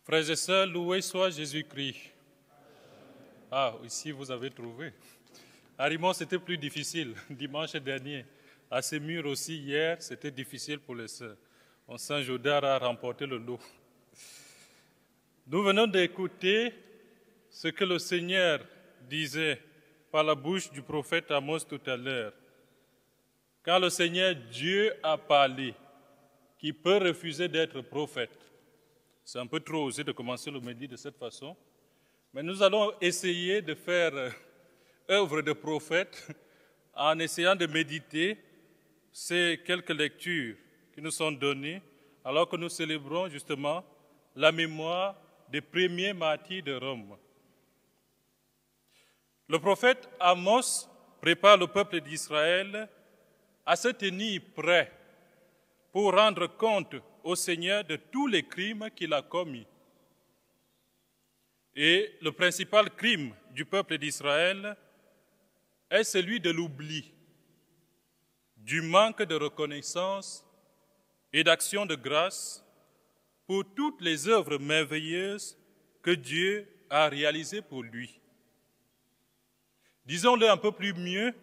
Frères et sœurs, loué soit Jésus-Christ. Ah, ici vous avez trouvé. À Rimont, c'était plus difficile. Dimanche dernier, à Sémur aussi, hier, c'était difficile pour les sœurs. Saint-Gaudard a remporté le lot. Nous venons d'écouter ce que le Seigneur disait par la bouche du prophète Amos tout à l'heure. Quand le Seigneur Dieu a parlé, qui peut refuser d'être prophète? C'est un peu trop osé de commencer le midi de cette façon, mais nous allons essayer de faire œuvre de prophète en essayant de méditer ces quelques lectures qui nous sont données alors que nous célébrons justement la mémoire des premiers martyrs de Rome. Le prophète Amos prépare le peuple d'Israël à se tenir prêt pour rendre compte au Seigneur de tous les crimes qu'il a commis. Et le principal crime du peuple d'Israël est celui de l'oubli, du manque de reconnaissance et d'action de grâce pour toutes les œuvres merveilleuses que Dieu a réalisées pour lui. Disons-le un peu plus mieux,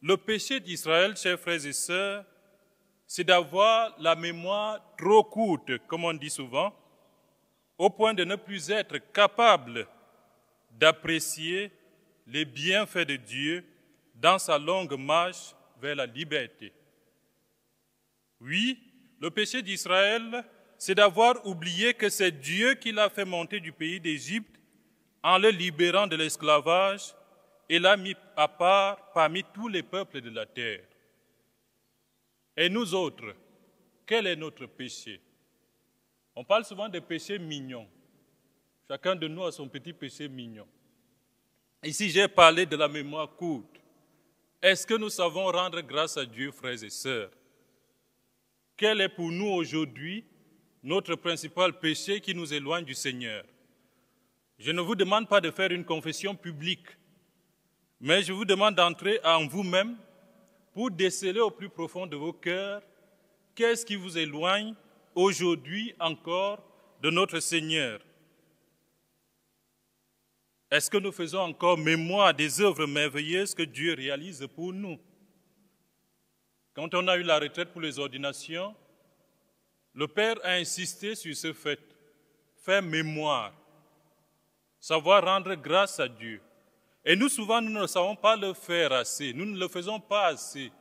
le péché d'Israël, chers frères et sœurs, c'est d'avoir la mémoire trop courte, comme on dit souvent, au point de ne plus être capable d'apprécier les bienfaits de Dieu dans sa longue marche vers la liberté. Oui, le péché d'Israël, c'est d'avoir oublié que c'est Dieu qui l'a fait monter du pays d'Égypte en le libérant de l'esclavage et l'a mis à part parmi tous les peuples de la terre. Et nous autres, quel est notre péché? On parle souvent de péché mignon. Chacun de nous a son petit péché mignon. Ici, j'ai parlé de la mémoire courte. Est-ce que nous savons rendre grâce à Dieu, frères et sœurs? Quel est pour nous aujourd'hui notre principal péché qui nous éloigne du Seigneur? Je ne vous demande pas de faire une confession publique, mais je vous demande d'entrer en vous-même pour déceler au plus profond de vos cœurs qu'est-ce qui vous éloigne aujourd'hui encore de notre Seigneur. Est-ce que nous faisons encore mémoire des œuvres merveilleuses que Dieu réalise pour nous? Quand on a eu la retraite pour les ordinations, le Père a insisté sur ce fait, faire mémoire, savoir rendre grâce à Dieu. Et nous, souvent, nous ne savons pas le faire assez. Nous ne le faisons pas assez.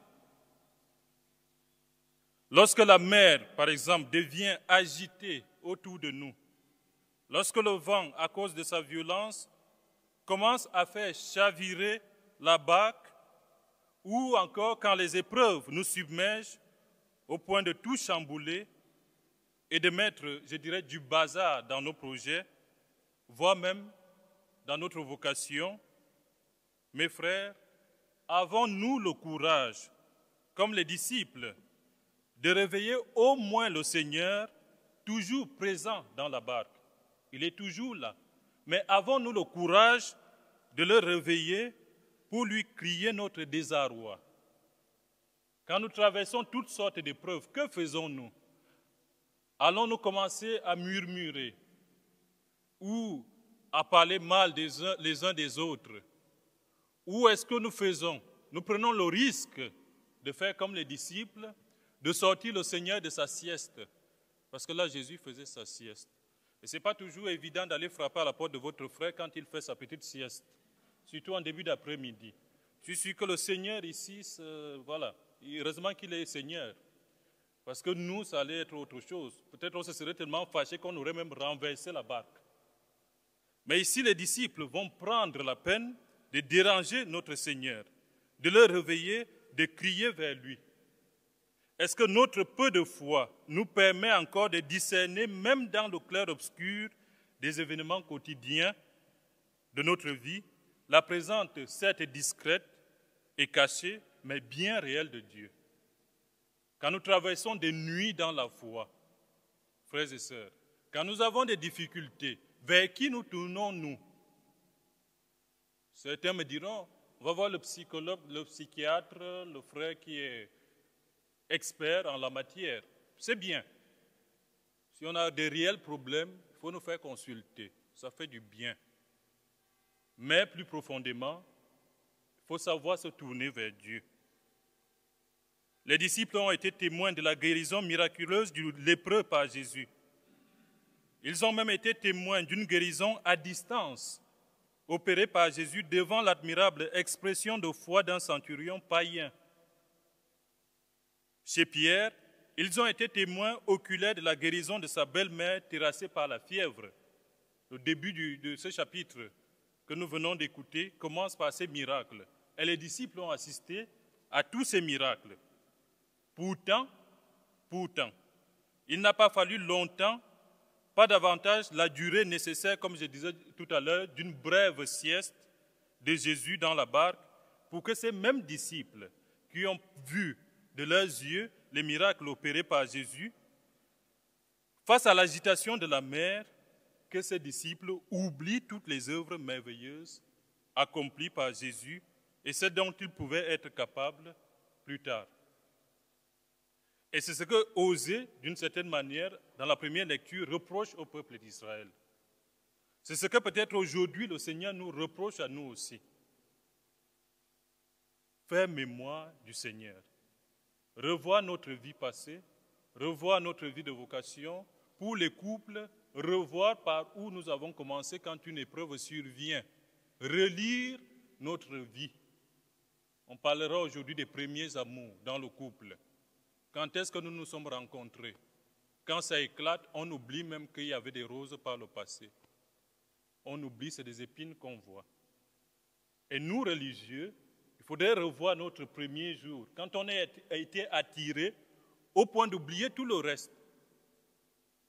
Lorsque la mer, par exemple, devient agitée autour de nous, lorsque le vent, à cause de sa violence, commence à faire chavirer la barque, ou encore quand les épreuves nous submergent au point de tout chambouler et de mettre, je dirais, du bazar dans nos projets, voire même dans notre vocation, mes frères, avons-nous le courage, comme les disciples, de réveiller au moins le Seigneur, toujours présent dans la barque? Il est toujours là. Mais avons-nous le courage de le réveiller pour lui crier notre désarroi? Quand nous traversons toutes sortes d'épreuves, que faisons-nous? Allons-nous commencer à murmurer ou à parler mal les uns des autres? Ou est-ce que nous faisons? Nous prenons le risque de faire comme les disciples, de sortir le Seigneur de sa sieste. Parce que là, Jésus faisait sa sieste. Et ce n'est pas toujours évident d'aller frapper à la porte de votre frère quand il fait sa petite sieste, surtout en début d'après-midi. Je suis sûr que le Seigneur ici, voilà, heureusement qu'il est Seigneur. Parce que nous, ça allait être autre chose. Peut-être on se serait tellement fâché qu'on aurait même renversé la barque. Mais ici, les disciples vont prendre la peine de déranger notre Seigneur, de le réveiller, de crier vers lui. Est-ce que notre peu de foi nous permet encore de discerner, même dans le clair-obscur des événements quotidiens de notre vie, la présence certes discrète et cachée, mais bien réelle de Dieu? Quand nous traversons des nuits dans la foi, frères et sœurs, quand nous avons des difficultés, vers qui nous tournons-nous? Certains me diront, on va voir le psychologue, le psychiatre, le frère qui est expert en la matière. C'est bien. Si on a des réels problèmes, il faut nous faire consulter. Ça fait du bien. Mais plus profondément, il faut savoir se tourner vers Dieu. Les disciples ont été témoins de la guérison miraculeuse du lépreux par Jésus. Ils ont même été témoins d'une guérison à distance, opérée par Jésus devant l'admirable expression de foi d'un centurion païen. Chez Pierre, ils ont été témoins oculaires de la guérison de sa belle-mère terrassée par la fièvre. Le début de ce chapitre que nous venons d'écouter commence par ces miracles. Et les disciples ont assisté à tous ces miracles. Pourtant, il n'a pas fallu longtemps, pas davantage la durée nécessaire, comme je disais tout à l'heure, d'une brève sieste de Jésus dans la barque, pour que ces mêmes disciples qui ont vu de leurs yeux les miracles opérés par Jésus, face à l'agitation de la mer, que ces disciples oublient toutes les œuvres merveilleuses accomplies par Jésus et ce dont ils pouvaient être capables plus tard. Et c'est ce que Osée, d'une certaine manière, dans la première lecture, reproche au peuple d'Israël. C'est ce que peut-être aujourd'hui le Seigneur nous reproche à nous aussi. Faire mémoire du Seigneur. Revoir notre vie passée, revoir notre vie de vocation. Pour les couples, revoir par où nous avons commencé quand une épreuve survient. Relire notre vie. On parlera aujourd'hui des premiers amours dans le couple. Quand est-ce que nous nous sommes rencontrés? Quand ça éclate, on oublie même qu'il y avait des roses par le passé. On oublie, c'est des épines qu'on voit. Et nous, religieux, il faudrait revoir notre premier jour, quand on a été attirés au point d'oublier tout le reste.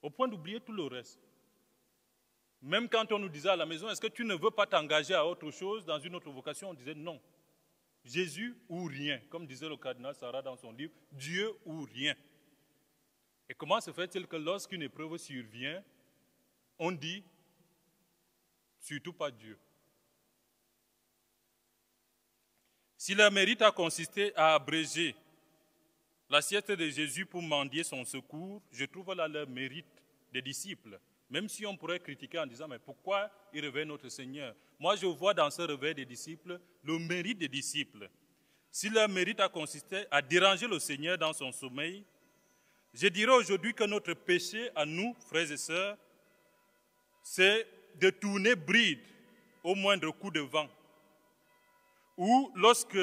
Au point d'oublier tout le reste. Même quand on nous disait à la maison, est-ce que tu ne veux pas t'engager à autre chose, dans une autre vocation, on disait non. Jésus ou rien, comme disait le cardinal Sarah dans son livre, Dieu ou rien. Et comment se fait-il que lorsqu'une épreuve survient, on dit surtout pas Dieu? Si leur mérite a consisté à abréger la sieste de Jésus pour mendier son secours, je trouve là leur mérite des disciples. Même si on pourrait critiquer en disant, mais pourquoi il réveille notre Seigneur? Moi, je vois dans ce réveil des disciples le mérite des disciples. Si leur mérite a consisté à déranger le Seigneur dans son sommeil, je dirais aujourd'hui que notre péché à nous, frères et sœurs, c'est de tourner bride au moindre coup de vent. Ou lorsque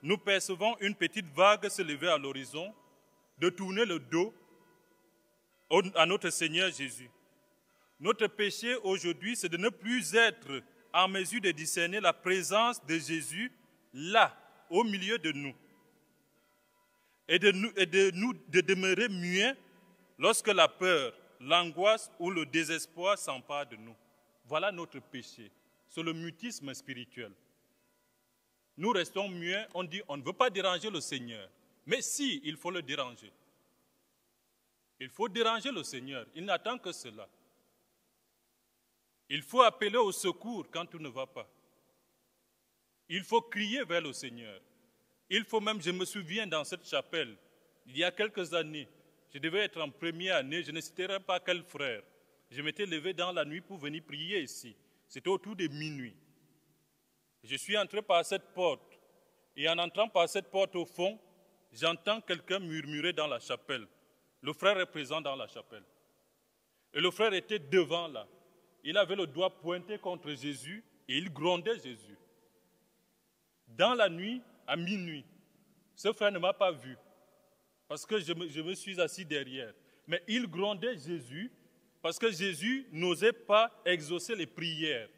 nous percevons une petite vague se lever à l'horizon, de tourner le dos à notre Seigneur Jésus. Notre péché aujourd'hui, c'est de ne plus être en mesure de discerner la présence de Jésus là, au milieu de nous. Et de demeurer muets lorsque la peur, l'angoisse ou le désespoir s'emparent de nous. Voilà notre péché. C'est le mutisme spirituel. Nous restons muets, on dit on ne veut pas déranger le Seigneur. Mais si, il faut le déranger. Il faut déranger le Seigneur. Il n'attend que cela. Il faut appeler au secours quand tout ne va pas. Il faut crier vers le Seigneur. Il faut même, je me souviens dans cette chapelle, il y a quelques années, je devais être en première année, je ne citerai pas quel frère. Je m'étais levé dans la nuit pour venir prier ici. C'était autour de minuit. Je suis entré par cette porte. Et en entrant par cette porte au fond, j'entends quelqu'un murmurer dans la chapelle. Le frère est présent dans la chapelle. Et le frère était devant là. Il avait le doigt pointé contre Jésus et il grondait Jésus. Dans la nuit, à minuit, ce frère ne m'a pas vu parce que je me suis assis derrière. Mais il grondait Jésus parce que Jésus n'osait pas exaucer les prières.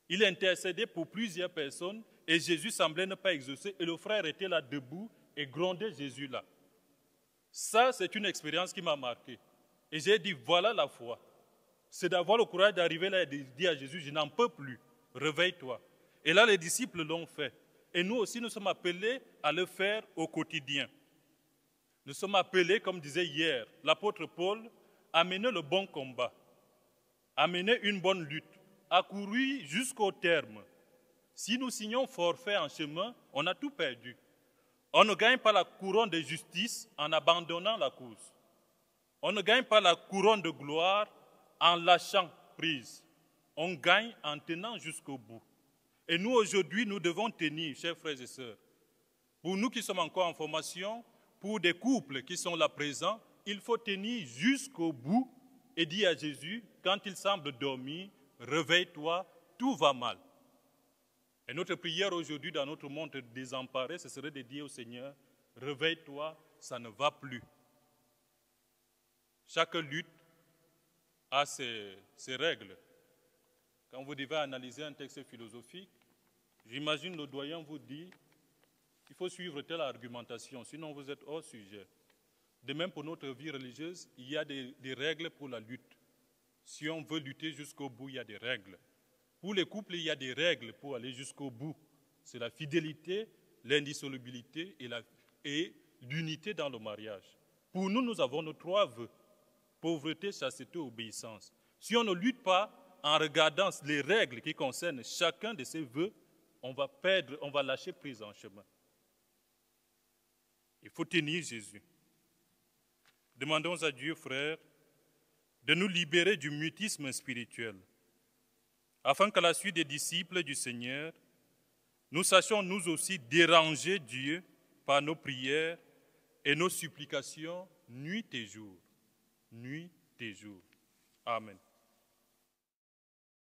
Il intercédait pour plusieurs personnes et Jésus semblait ne pas exaucer. Et le frère était là debout et grondait Jésus là. Ça, c'est une expérience qui m'a marqué. Et j'ai dit, voilà la foi. C'est d'avoir le courage d'arriver là et de dire à Jésus, je n'en peux plus, réveille-toi. Et là, les disciples l'ont fait. Et nous aussi, nous sommes appelés à le faire au quotidien. Nous sommes appelés, comme disait hier l'apôtre Paul, à mener le bon combat, à mener une bonne lutte, à courir jusqu'au terme. Si nous signons forfait en chemin, on a tout perdu. On ne gagne pas la couronne de justice en abandonnant la course. On ne gagne pas la couronne de gloire en lâchant prise. On gagne en tenant jusqu'au bout. Et nous, aujourd'hui, nous devons tenir, chers frères et sœurs. Pour nous qui sommes encore en formation, pour des couples qui sont là présents, il faut tenir jusqu'au bout et dire à Jésus, quand il semble dormir, réveille-toi, tout va mal. Et notre prière aujourd'hui dans notre monde désemparé, ce serait de dire au Seigneur, réveille-toi, ça ne va plus. Chaque lutte a ses règles. Quand vous devez analyser un texte philosophique, j'imagine le doyen vous dit il faut suivre telle argumentation, sinon vous êtes hors sujet. De même pour notre vie religieuse, il y a des règles pour la lutte. Si on veut lutter jusqu'au bout, il y a des règles. Pour les couples, il y a des règles pour aller jusqu'au bout. C'est la fidélité, l'indissolubilité et l'unité dans le mariage. Pour nous, nous avons nos 3 vœux. Pauvreté, chasteté, obéissance. Si on ne lutte pas en regardant les règles qui concernent chacun de ces vœux, on va perdre, on va lâcher prise en chemin. Il faut tenir Jésus. Demandons à Dieu, frères, de nous libérer du mutisme spirituel, afin qu'à la suite des disciples du Seigneur, nous sachions nous aussi déranger Dieu par nos prières et nos supplications nuit et jour. Nuit et jour. Amen.